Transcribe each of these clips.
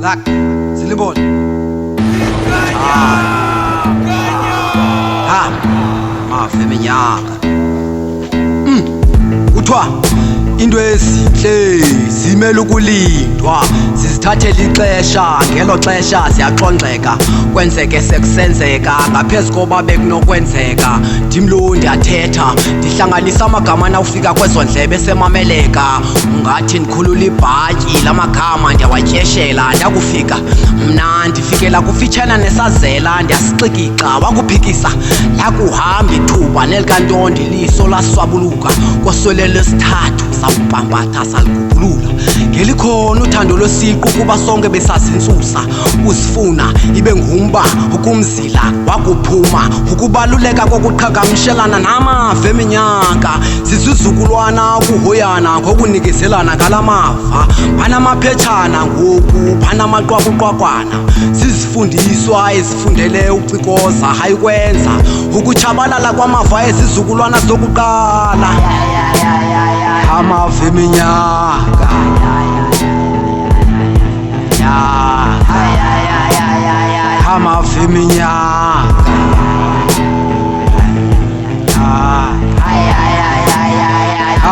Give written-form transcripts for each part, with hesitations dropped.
Zak, silibona. Ha, mafeminyaka. Kuthiwa into ezinhle zimele ukulindwa, sizithathele ixesha, ngelo xesha siyaxonxeka, kwenzeke sekusenzeka ngaphezu koba bekunokwenzeka. Ndim lo ndiyathetha, ndihlanganisa amagama nawufika kwezo ndlebe esemameleka. Ungathi ndikhulula ibhatyi, la magama ndiyawatyeshela. Ndakufika mna ndifikela kufitshana nesazela, ndiyasixikixa wakuphikisa lakuhamba ithuba nelikantondi liso laswabuluka. Koswele lesithathu sampambatha saligubulula, ngelikhona uthando losiqu kuba sonke besazintsusa. Uzifuna ibe ngumba ukumzila wakuphuma, ukubaluleka kokuqhagamshelana namava eminyaka. Zizuzukulwana ukuhoyana ngokunikezelana ngala mava. Banamaphetshana ngoku, banamaqwabuqwakwana. Zizifundiswa ezifundele ucikoza, hayi kwenza ukutshabalala kwamava ezizukulwana zokuqala. Amava eminyaka, amava eminyaka,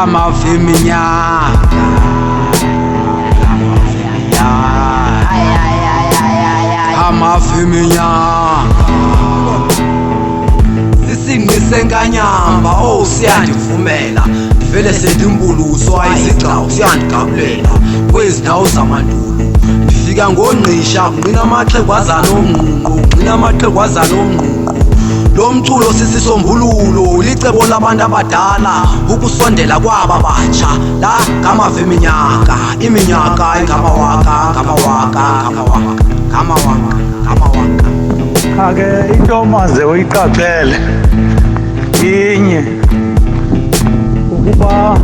amava eminyaka, amava eminyaka. Sisingqi senkanyamba, oh siyandivumela, vele sendimbuluso ayizigcawu siyandigabulela. Kwezi ndawo zamandulo ndifika ngongqisha, ngqina amaxhegwazana omnqunqu, ngqina amaxhegwazana omnqunqu. Lo mculo sisisombululo, licebo labantu abadala ukusondela kwaba batsha. La ngamava eminyaka, iminyaka engamawaka, ngamawaka, ngamawaka, ngamawaka, ngamawaka. Ake into maze uyiqaphele inye, ukuba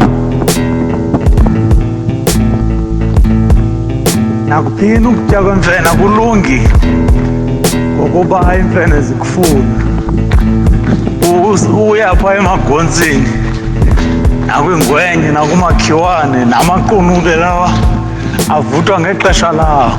nakuphina ukutya kwemfene akulungi ngokuba iimfene zikufuna. Uyapha emagontsini nakwingwenye nakumakhiwane, namaqunube lawa avuthwa ngexesha lawo.